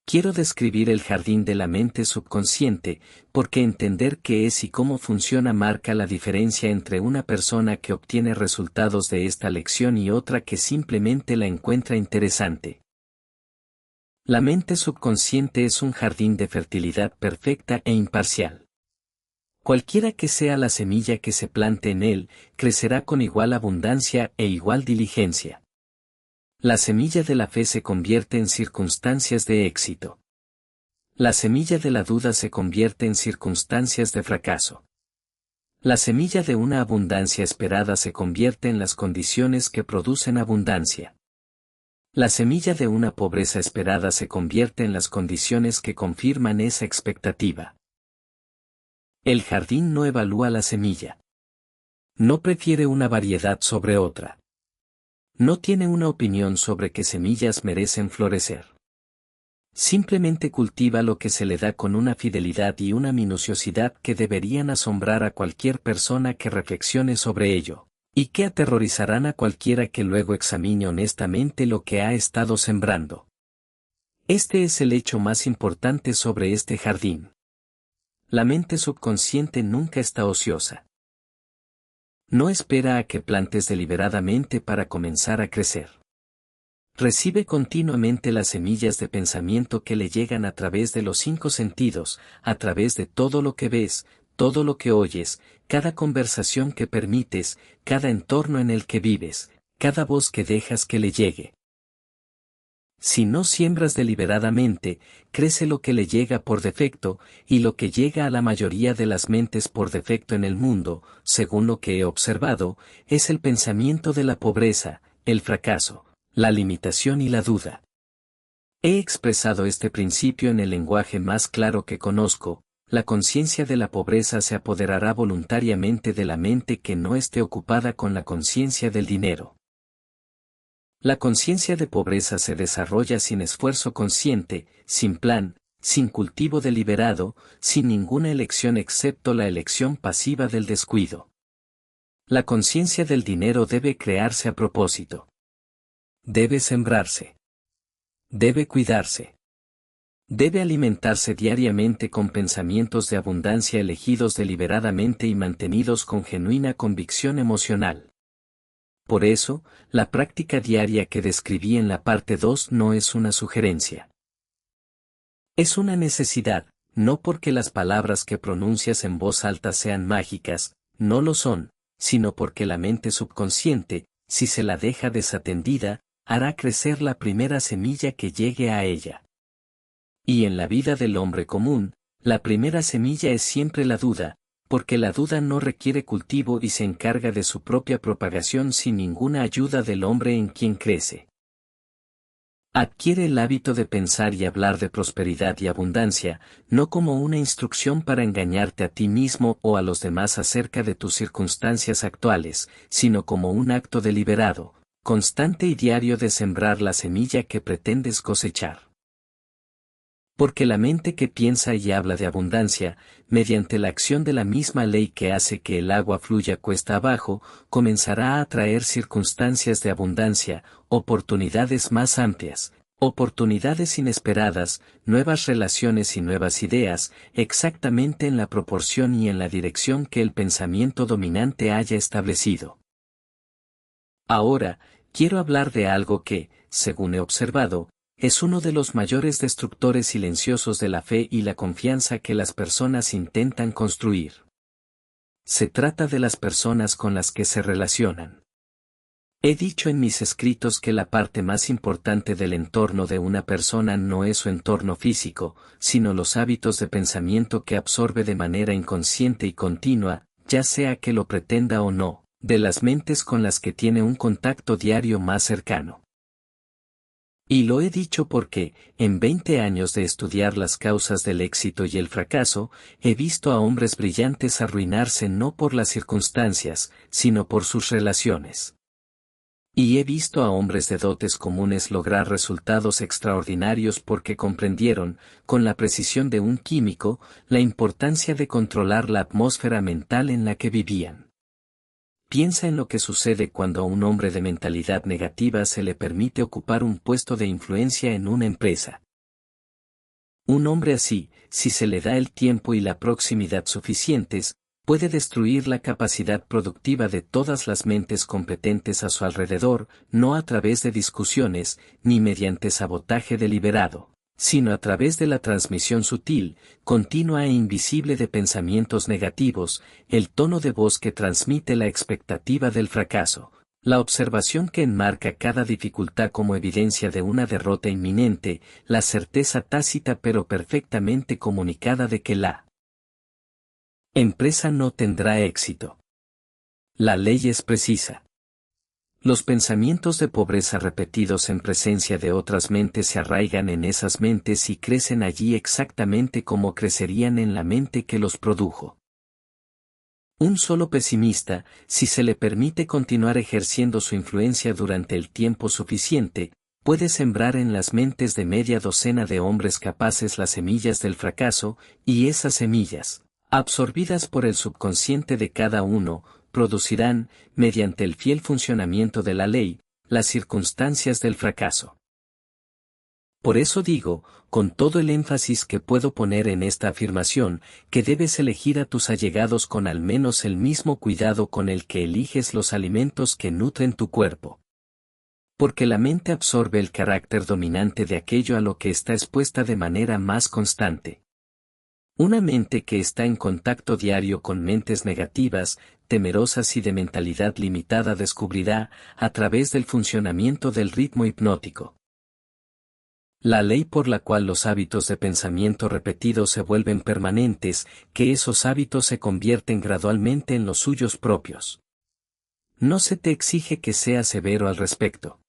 Quiero describir el jardín de la mente subconsciente, porque entender qué es y cómo funciona marca la diferencia entre una persona que obtiene resultados de esta lección y otra que simplemente la encuentra interesante. La mente subconsciente es un jardín de fertilidad perfecta e imparcial. Cualquiera que sea la semilla que se plante en él, crecerá con igual abundancia e igual diligencia. La semilla de la fe se convierte en circunstancias de éxito. La semilla de la duda se convierte en circunstancias de fracaso. La semilla de una abundancia esperada se convierte en las condiciones que producen abundancia. La semilla de una pobreza esperada se convierte en las condiciones que confirman esa expectativa. El jardín no evalúa la semilla. No prefiere una variedad sobre otra. No tiene una opinión sobre qué semillas merecen florecer. Simplemente cultiva lo que se le da con una fidelidad y una minuciosidad que deberían asombrar a cualquier persona que reflexione sobre ello, y que aterrorizarán a cualquiera que luego examine honestamente lo que ha estado sembrando. Este es el hecho más importante sobre este jardín. La mente subconsciente nunca está ociosa. No espera a que plantes deliberadamente para comenzar a crecer. Recibe continuamente las semillas de pensamiento que le llegan a través de los 5 sentidos, a través de todo lo que ves, todo lo que oyes, cada conversación que permites, cada entorno en el que vives, cada voz que dejas que le llegue. Si no siembras deliberadamente, crece lo que le llega por defecto, y lo que llega a la mayoría de las mentes por defecto en el mundo, según lo que he observado, es el pensamiento de la pobreza, el fracaso, la limitación y la duda. He expresado este principio en el lenguaje más claro que conozco. La conciencia de la pobreza se apoderará voluntariamente de la mente que no esté ocupada con la conciencia del dinero. La conciencia de pobreza se desarrolla sin esfuerzo consciente, sin plan, sin cultivo deliberado, sin ninguna elección excepto la elección pasiva del descuido. La conciencia del dinero debe crearse a propósito. Debe sembrarse. Debe cuidarse. Debe alimentarse diariamente con pensamientos de abundancia elegidos deliberadamente y mantenidos con genuina convicción emocional. Por eso, la práctica diaria que describí en la parte 2 no es una sugerencia. Es una necesidad, no porque las palabras que pronuncias en voz alta sean mágicas, no lo son, sino porque la mente subconsciente, si se la deja desatendida, hará crecer la primera semilla que llegue a ella. Y en la vida del hombre común, la primera semilla es siempre la duda, porque la duda no requiere cultivo y se encarga de su propia propagación sin ninguna ayuda del hombre en quien crece. Adquiere el hábito de pensar y hablar de prosperidad y abundancia, no como una instrucción para engañarte a ti mismo o a los demás acerca de tus circunstancias actuales, sino como un acto deliberado, constante y diario de sembrar la semilla que pretendes cosechar. Porque la mente que piensa y habla de abundancia, mediante la acción de la misma ley que hace que el agua fluya cuesta abajo, comenzará a atraer circunstancias de abundancia, oportunidades más amplias, oportunidades inesperadas, nuevas relaciones y nuevas ideas, exactamente en la proporción y en la dirección que el pensamiento dominante haya establecido. Ahora, quiero hablar de algo que, según he observado, es uno de los mayores destructores silenciosos de la fe y la confianza que las personas intentan construir. Se trata de las personas con las que se relacionan. He dicho en mis escritos que la parte más importante del entorno de una persona no es su entorno físico, sino los hábitos de pensamiento que absorbe de manera inconsciente y continua, ya sea que lo pretenda o no, de las mentes con las que tiene un contacto diario más cercano. Y lo he dicho porque, en 20 años de estudiar las causas del éxito y el fracaso, he visto a hombres brillantes arruinarse no por las circunstancias, sino por sus relaciones. Y he visto a hombres de dotes comunes lograr resultados extraordinarios porque comprendieron, con la precisión de un químico, la importancia de controlar la atmósfera mental en la que vivían. Piensa en lo que sucede cuando a un hombre de mentalidad negativa se le permite ocupar un puesto de influencia en una empresa. Un hombre así, si se le da el tiempo y la proximidad suficientes, puede destruir la capacidad productiva de todas las mentes competentes a su alrededor, no a través de discusiones, ni mediante sabotaje deliberado, sino a través de la transmisión sutil, continua e invisible de pensamientos negativos, el tono de voz que transmite la expectativa del fracaso, la observación que enmarca cada dificultad como evidencia de una derrota inminente, la certeza tácita pero perfectamente comunicada de que la empresa no tendrá éxito. La ley es precisa. Los pensamientos de pobreza repetidos en presencia de otras mentes se arraigan en esas mentes y crecen allí exactamente como crecerían en la mente que los produjo. Un solo pesimista, si se le permite continuar ejerciendo su influencia durante el tiempo suficiente, puede sembrar en las mentes de media docena de hombres capaces las semillas del fracaso, y esas semillas, absorbidas por el subconsciente de cada uno, producirán, mediante el fiel funcionamiento de la ley, las circunstancias del fracaso. Por eso digo, con todo el énfasis que puedo poner en esta afirmación, que debes elegir a tus allegados con al menos el mismo cuidado con el que eliges los alimentos que nutren tu cuerpo. Porque la mente absorbe el carácter dominante de aquello a lo que está expuesta de manera más constante. Una mente que está en contacto diario con mentes negativas, temerosas y de mentalidad limitada descubrirá, a través del funcionamiento del ritmo hipnótico, la ley por la cual los hábitos de pensamiento repetidos se vuelven permanentes, que esos hábitos se convierten gradualmente en los suyos propios. No se te exige que seas severo al respecto.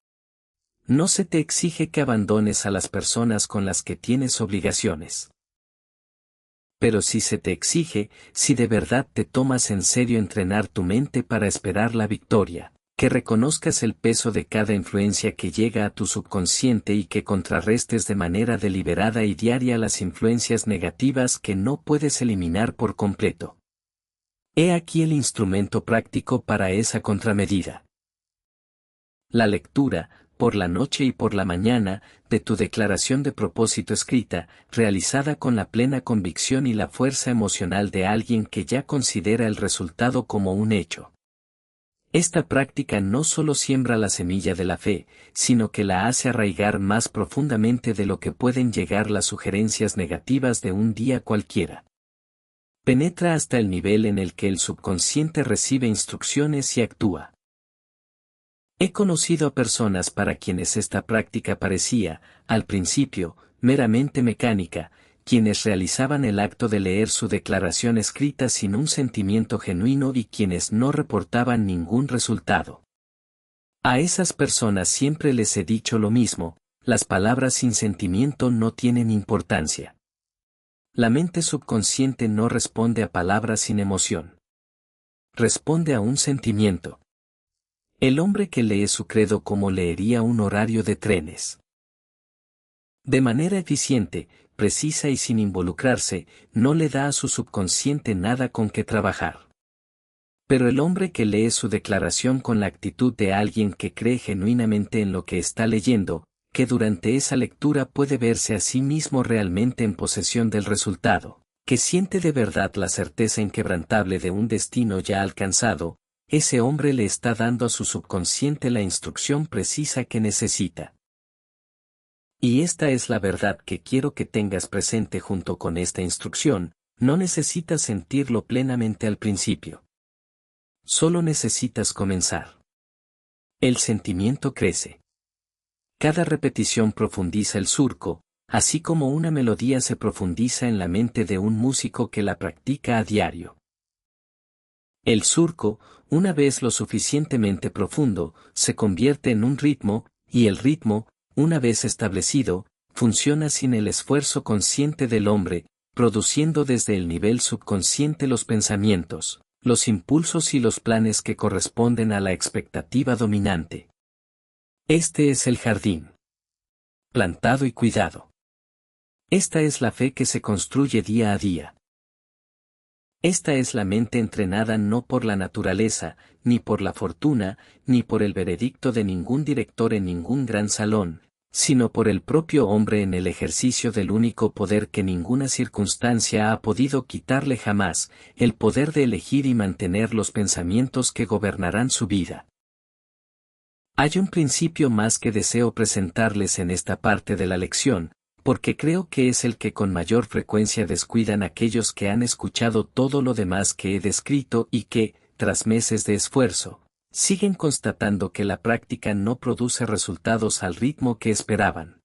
No se te exige que abandones a las personas con las que tienes obligaciones. Pero sí se te exige, si de verdad te tomas en serio entrenar tu mente para esperar la victoria, que reconozcas el peso de cada influencia que llega a tu subconsciente y que contrarrestes de manera deliberada y diaria las influencias negativas que no puedes eliminar por completo. He aquí el instrumento práctico para esa contramedida. La lectura, por la noche y por la mañana, de tu declaración de propósito escrita, realizada con la plena convicción y la fuerza emocional de alguien que ya considera el resultado como un hecho. Esta práctica no solo siembra la semilla de la fe, sino que la hace arraigar más profundamente de lo que pueden llegar las sugerencias negativas de un día cualquiera. Penetra hasta el nivel en el que el subconsciente recibe instrucciones y actúa. He conocido a personas para quienes esta práctica parecía, al principio, meramente mecánica, quienes realizaban el acto de leer su declaración escrita sin un sentimiento genuino y quienes no reportaban ningún resultado. A esas personas siempre les he dicho lo mismo, las palabras sin sentimiento no tienen importancia. La mente subconsciente no responde a palabras sin emoción. Responde a un sentimiento. El hombre que lee su credo como leería un horario de trenes. De manera eficiente, precisa y sin involucrarse, no le da a su subconsciente nada con que trabajar. Pero el hombre que lee su declaración con la actitud de alguien que cree genuinamente en lo que está leyendo, que durante esa lectura puede verse a sí mismo realmente en posesión del resultado, que siente de verdad la certeza inquebrantable de un destino ya alcanzado, ese hombre le está dando a su subconsciente la instrucción precisa que necesita. Y esta es la verdad que quiero que tengas presente junto con esta instrucción, no necesitas sentirlo plenamente al principio. Solo necesitas comenzar. El sentimiento crece. Cada repetición profundiza el surco, así como una melodía se profundiza en la mente de un músico que la practica a diario. El surco, una vez lo suficientemente profundo, se convierte en un ritmo, y el ritmo, una vez establecido, funciona sin el esfuerzo consciente del hombre, produciendo desde el nivel subconsciente los pensamientos, los impulsos y los planes que corresponden a la expectativa dominante. Este es el jardín. Plantado y cuidado. Esta es la fe que se construye día a día. Esta es la mente entrenada no por la naturaleza, ni por la fortuna, ni por el veredicto de ningún director en ningún gran salón, sino por el propio hombre en el ejercicio del único poder que ninguna circunstancia ha podido quitarle jamás, el poder de elegir y mantener los pensamientos que gobernarán su vida. Hay un principio más que deseo presentarles en esta parte de la lección, porque creo que es el que con mayor frecuencia descuidan aquellos que han escuchado todo lo demás que he descrito y que, tras meses de esfuerzo, siguen constatando que la práctica no produce resultados al ritmo que esperaban.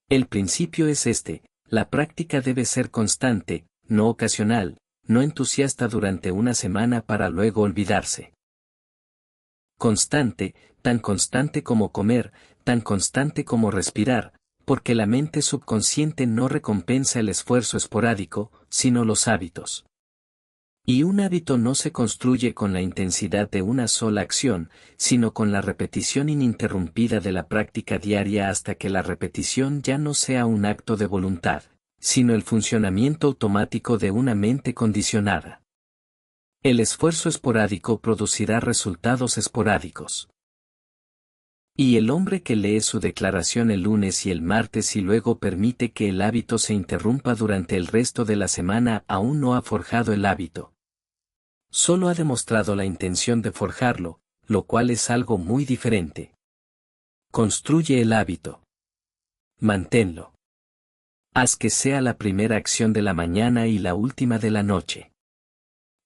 El principio es este: la práctica debe ser constante, no ocasional, no entusiasta durante una semana para luego olvidarse. Constante, tan constante como comer, tan constante como respirar, porque la mente subconsciente no recompensa el esfuerzo esporádico, sino los hábitos. Y un hábito no se construye con la intensidad de una sola acción, sino con la repetición ininterrumpida de la práctica diaria hasta que la repetición ya no sea un acto de voluntad, sino el funcionamiento automático de una mente condicionada. El esfuerzo esporádico producirá resultados esporádicos. Y el hombre que lee su declaración el lunes y el martes y luego permite que el hábito se interrumpa durante el resto de la semana aún no ha forjado el hábito. Solo ha demostrado la intención de forjarlo, lo cual es algo muy diferente. Construye el hábito. Manténlo. Haz que sea la primera acción de la mañana y la última de la noche.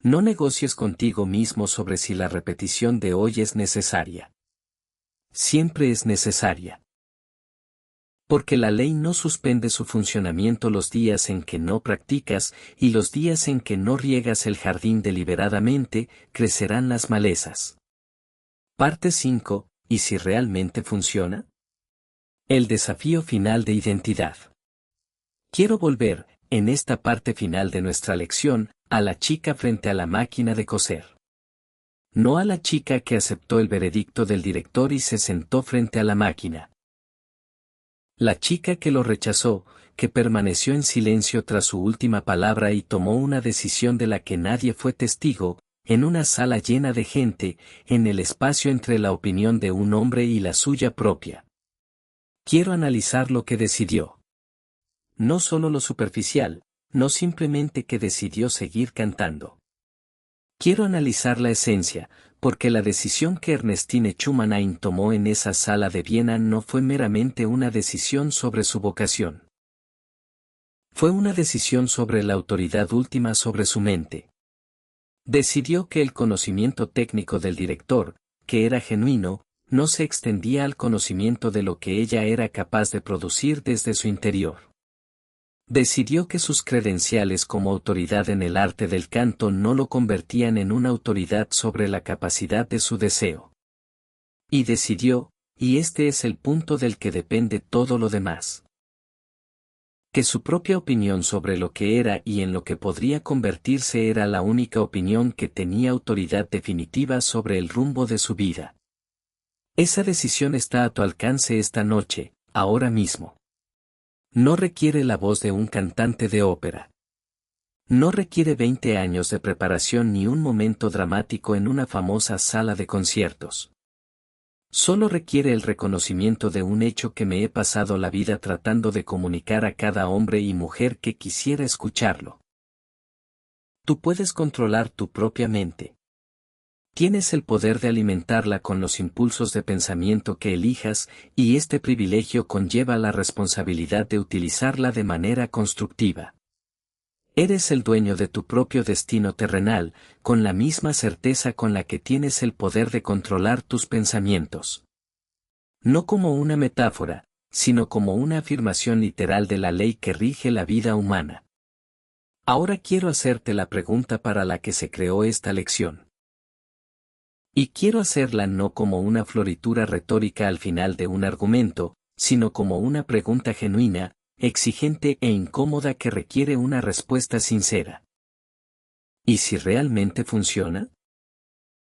No negocies contigo mismo sobre si la repetición de hoy es necesaria. Siempre es necesaria. Porque la ley no suspende su funcionamiento los días en que no practicas, y los días en que no riegas el jardín deliberadamente, crecerán las malezas. Parte 5. ¿Y si realmente funciona? El desafío final de identidad. Quiero volver, en esta parte final de nuestra lección, a la chica frente a la máquina de coser. No a la chica que aceptó el veredicto del director y se sentó frente a la máquina. La chica que lo rechazó, que permaneció en silencio tras su última palabra y tomó una decisión de la que nadie fue testigo, en una sala llena de gente, en el espacio entre la opinión de un hombre y la suya propia. Quiero analizar lo que decidió. No solo lo superficial, no simplemente que decidió seguir cantando. Quiero analizar la esencia, porque la decisión que Ernestine Schumann tomó en esa sala de Viena no fue meramente una decisión sobre su vocación. Fue una decisión sobre la autoridad última sobre su mente. Decidió que el conocimiento técnico del director, que era genuino, no se extendía al conocimiento de lo que ella era capaz de producir desde su interior. Decidió que sus credenciales como autoridad en el arte del canto no lo convertían en una autoridad sobre la capacidad de su deseo. Y decidió, y este es el punto del que depende todo lo demás, que su propia opinión sobre lo que era y en lo que podría convertirse era la única opinión que tenía autoridad definitiva sobre el rumbo de su vida. Esa decisión está a tu alcance esta noche, ahora mismo. No requiere la voz de un cantante de ópera. No requiere 20 años de preparación ni un momento dramático en una famosa sala de conciertos. Solo requiere el reconocimiento de un hecho que me he pasado la vida tratando de comunicar a cada hombre y mujer que quisiera escucharlo. Tú puedes controlar tu propia mente. Tienes el poder de alimentarla con los impulsos de pensamiento que elijas, y este privilegio conlleva la responsabilidad de utilizarla de manera constructiva. Eres el dueño de tu propio destino terrenal, con la misma certeza con la que tienes el poder de controlar tus pensamientos. No como una metáfora, sino como una afirmación literal de la ley que rige la vida humana. Ahora quiero hacerte la pregunta para la que se creó esta lección. Y quiero hacerla no como una floritura retórica al final de un argumento, sino como una pregunta genuina, exigente e incómoda que requiere una respuesta sincera. ¿Y si realmente funciona?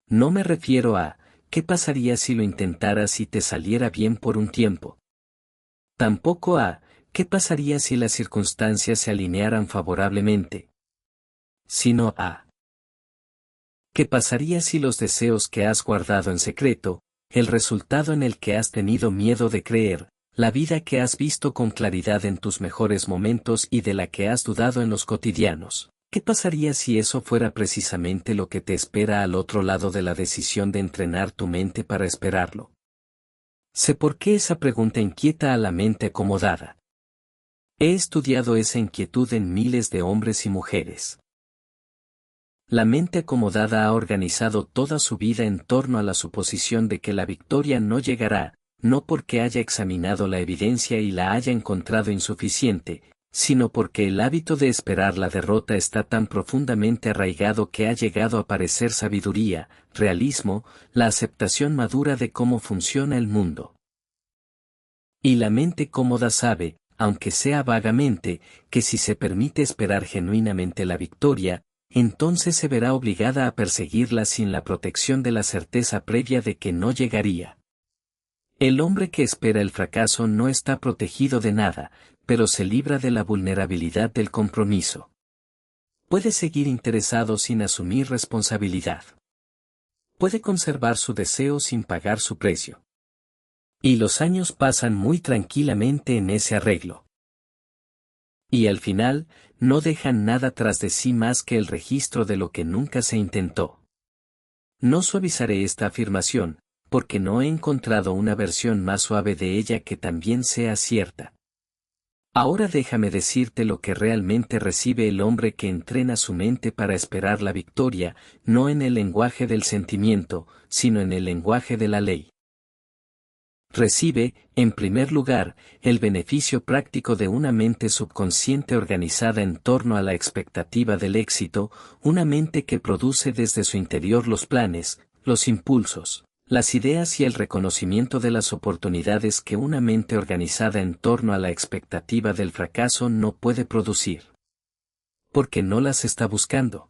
No me refiero a, ¿qué pasaría si lo intentaras y te saliera bien por un tiempo? Tampoco a, ¿qué pasaría si las circunstancias se alinearan favorablemente? Sino a, ¿qué pasaría si los deseos que has guardado en secreto, el resultado en el que has tenido miedo de creer, la vida que has visto con claridad en tus mejores momentos y de la que has dudado en los cotidianos, qué pasaría si eso fuera precisamente lo que te espera al otro lado de la decisión de entrenar tu mente para esperarlo? Sé por qué esa pregunta inquieta a la mente acomodada. He estudiado esa inquietud en miles de hombres y mujeres. La mente acomodada ha organizado toda su vida en torno a la suposición de que la victoria no llegará, no porque haya examinado la evidencia y la haya encontrado insuficiente, sino porque el hábito de esperar la derrota está tan profundamente arraigado que ha llegado a parecer sabiduría, realismo, la aceptación madura de cómo funciona el mundo. Y la mente cómoda sabe, aunque sea vagamente, que si se permite esperar genuinamente la victoria, entonces se verá obligada a perseguirla sin la protección de la certeza previa de que no llegaría. El hombre que espera el fracaso no está protegido de nada, pero se libra de la vulnerabilidad del compromiso. Puede seguir interesado sin asumir responsabilidad. Puede conservar su deseo sin pagar su precio. Y los años pasan muy tranquilamente en ese arreglo. Y al final, no dejan nada tras de sí más que el registro de lo que nunca se intentó. No suavizaré esta afirmación, porque no he encontrado una versión más suave de ella que también sea cierta. Ahora déjame decirte lo que realmente recibe el hombre que entrena su mente para esperar la victoria, no en el lenguaje del sentimiento, sino en el lenguaje de la ley. Recibe, en primer lugar, el beneficio práctico de una mente subconsciente organizada en torno a la expectativa del éxito, una mente que produce desde su interior los planes, los impulsos, las ideas y el reconocimiento de las oportunidades que una mente organizada en torno a la expectativa del fracaso no puede producir. Porque no las está buscando.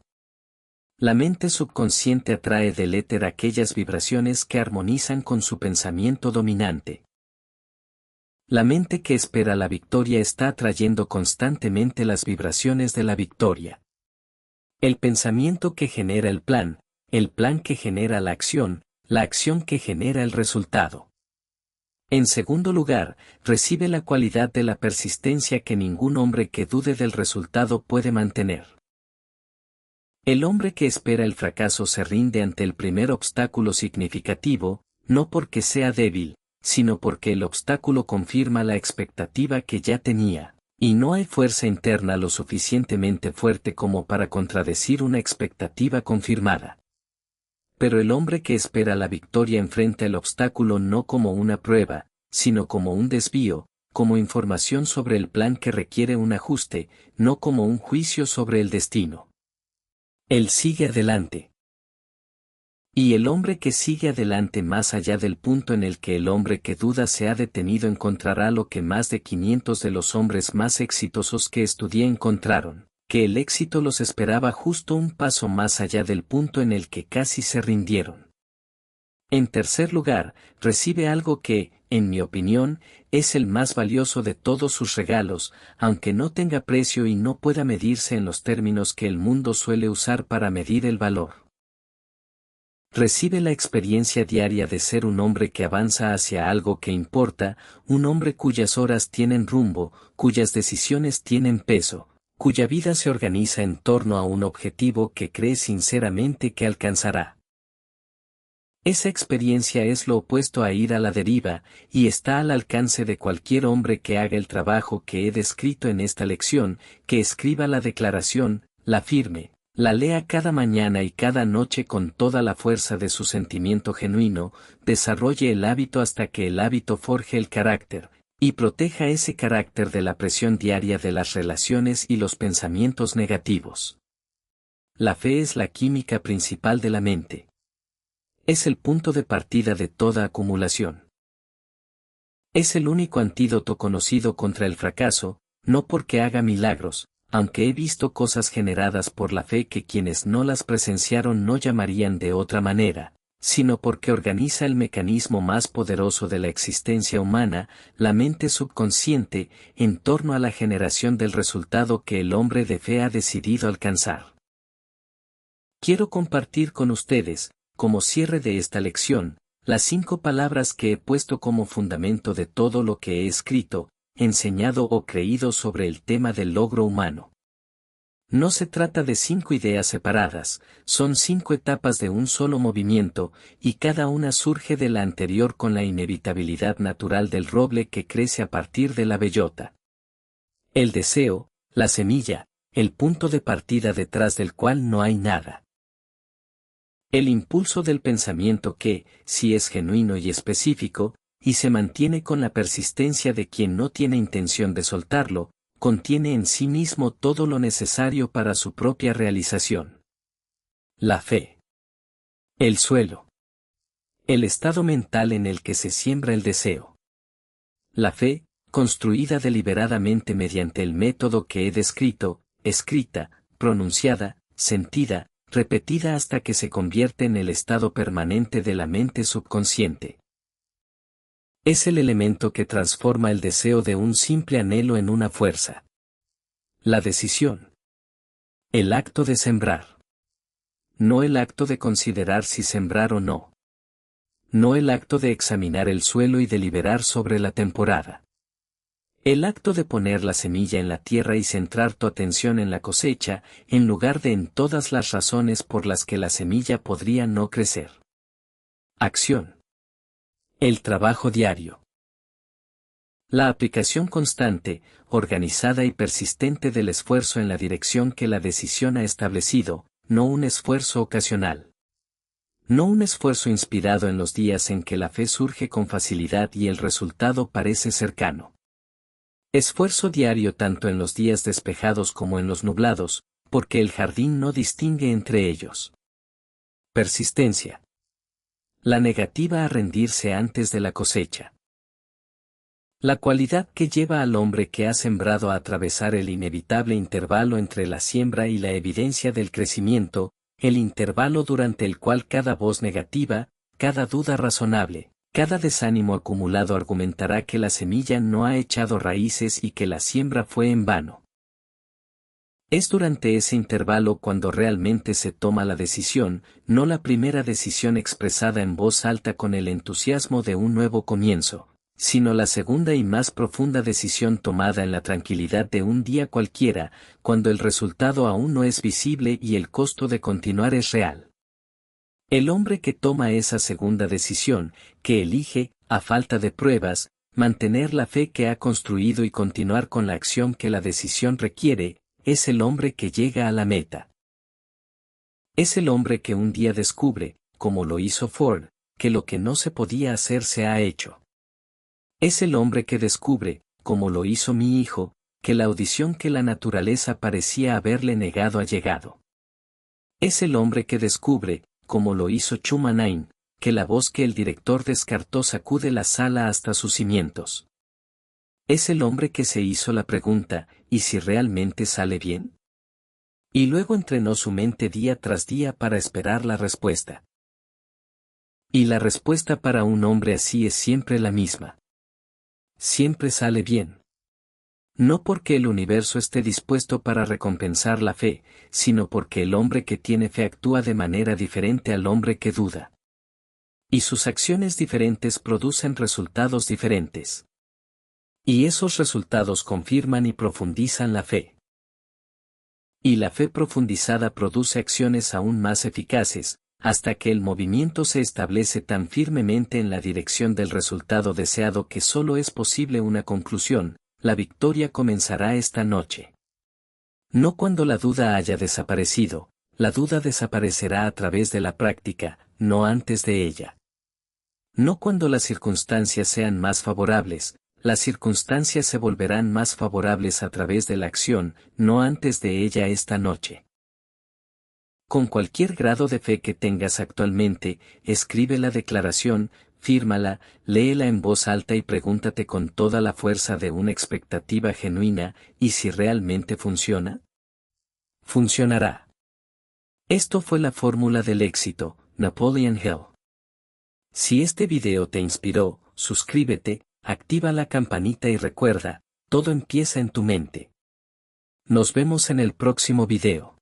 La mente subconsciente atrae del éter aquellas vibraciones que armonizan con su pensamiento dominante. La mente que espera la victoria está atrayendo constantemente las vibraciones de la victoria. El pensamiento que genera el plan que genera la acción que genera el resultado. En segundo lugar, recibe la cualidad de la persistencia que ningún hombre que dude del resultado puede mantener. El hombre que espera el fracaso se rinde ante el primer obstáculo significativo, no porque sea débil, sino porque el obstáculo confirma la expectativa que ya tenía, y no hay fuerza interna lo suficientemente fuerte como para contradecir una expectativa confirmada. Pero el hombre que espera la victoria enfrenta el obstáculo no como una prueba, sino como un desvío, como información sobre el plan que requiere un ajuste, no como un juicio sobre el destino. Él sigue adelante. Y el hombre que sigue adelante más allá del punto en el que el hombre que duda se ha detenido encontrará lo que más de 500 de los hombres más exitosos que estudié encontraron, que el éxito los esperaba justo un paso más allá del punto en el que casi se rindieron. En tercer lugar, recibe algo que, en mi opinión, es el más valioso de todos sus regalos, aunque no tenga precio y no pueda medirse en los términos que el mundo suele usar para medir el valor. Recibe la experiencia diaria de ser un hombre que avanza hacia algo que importa, un hombre cuyas horas tienen rumbo, cuyas decisiones tienen peso, cuya vida se organiza en torno a un objetivo que cree sinceramente que alcanzará. Esa experiencia es lo opuesto a ir a la deriva, y está al alcance de cualquier hombre que haga el trabajo que he descrito en esta lección, que escriba la declaración, la firme, la lea cada mañana y cada noche con toda la fuerza de su sentimiento genuino, desarrolle el hábito hasta que el hábito forje el carácter, y proteja ese carácter de la presión diaria de las relaciones y los pensamientos negativos. La fe es la química principal de la mente. Es el punto de partida de toda acumulación. Es el único antídoto conocido contra el fracaso, no porque haga milagros, aunque he visto cosas generadas por la fe que quienes no las presenciaron no llamarían de otra manera, sino porque organiza el mecanismo más poderoso de la existencia humana, la mente subconsciente, en torno a la generación del resultado que el hombre de fe ha decidido alcanzar. Quiero compartir con ustedes, como cierre de esta lección, las 5 palabras que he puesto como fundamento de todo lo que he escrito, enseñado o creído sobre el tema del logro humano. No se trata de 5 ideas separadas, son 5 etapas de un solo movimiento, y cada una surge de la anterior con la inevitabilidad natural del roble que crece a partir de la bellota. El deseo, la semilla, el punto de partida detrás del cual no hay nada. El impulso del pensamiento que, si es genuino y específico, y se mantiene con la persistencia de quien no tiene intención de soltarlo, contiene en sí mismo todo lo necesario para su propia realización. La fe. El suelo. El estado mental en el que se siembra el deseo. La fe, construida deliberadamente mediante el método que he descrito, escrita, pronunciada, sentida, repetida hasta que se convierte en el estado permanente de la mente subconsciente. Es el elemento que transforma el deseo de un simple anhelo en una fuerza. La decisión. El acto de sembrar. No el acto de considerar si sembrar o no. No el acto de examinar el suelo y deliberar sobre la temporada. El acto de poner la semilla en la tierra y centrar tu atención en la cosecha, en lugar de en todas las razones por las que la semilla podría no crecer. Acción. El trabajo diario. La aplicación constante, organizada y persistente del esfuerzo en la dirección que la decisión ha establecido, no un esfuerzo ocasional. No un esfuerzo inspirado en los días en que la fe surge con facilidad y el resultado parece cercano. Esfuerzo diario tanto en los días despejados como en los nublados, porque el jardín no distingue entre ellos. Persistencia. La negativa a rendirse antes de la cosecha. La cualidad que lleva al hombre que ha sembrado a atravesar el inevitable intervalo entre la siembra y la evidencia del crecimiento, el intervalo durante el cual cada voz negativa, cada duda razonable, cada desánimo acumulado argumentará que la semilla no ha echado raíces y que la siembra fue en vano. Es durante ese intervalo cuando realmente se toma la decisión, no la primera decisión expresada en voz alta con el entusiasmo de un nuevo comienzo, sino la segunda y más profunda decisión tomada en la tranquilidad de un día cualquiera, cuando el resultado aún no es visible y el costo de continuar es real. El hombre que toma esa segunda decisión, que elige, a falta de pruebas, mantener la fe que ha construido y continuar con la acción que la decisión requiere, es el hombre que llega a la meta. Es el hombre que un día descubre, como lo hizo Ford, que lo que no se podía hacer se ha hecho. Es el hombre que descubre, como lo hizo mi hijo, que la audición que la naturaleza parecía haberle negado ha llegado. Es el hombre que descubre, como lo hizo Chumanain, que la voz que el director descartó sacude la sala hasta sus cimientos. Es el hombre que se hizo la pregunta, ¿y si realmente sale bien? Y luego entrenó su mente día tras día para esperar la respuesta. Y la respuesta para un hombre así es siempre la misma. Siempre sale bien. No porque el universo esté dispuesto para recompensar la fe, sino porque el hombre que tiene fe actúa de manera diferente al hombre que duda. Y sus acciones diferentes producen resultados diferentes. Y esos resultados confirman y profundizan la fe. Y la fe profundizada produce acciones aún más eficaces, hasta que el movimiento se establece tan firmemente en la dirección del resultado deseado que solo es posible una conclusión: la victoria comenzará esta noche. No cuando la duda haya desaparecido, la duda desaparecerá a través de la práctica, no antes de ella. No cuando las circunstancias sean más favorables, las circunstancias se volverán más favorables a través de la acción, no antes de ella esta noche. Con cualquier grado de fe que tengas actualmente, escribe la declaración, fírmala, léela en voz alta y pregúntate con toda la fuerza de una expectativa genuina: ¿y si realmente funciona? Funcionará. Esto fue la fórmula del éxito, Napoleon Hill. Si este video te inspiró, suscríbete, activa la campanita y recuerda, todo empieza en tu mente. Nos vemos en el próximo video.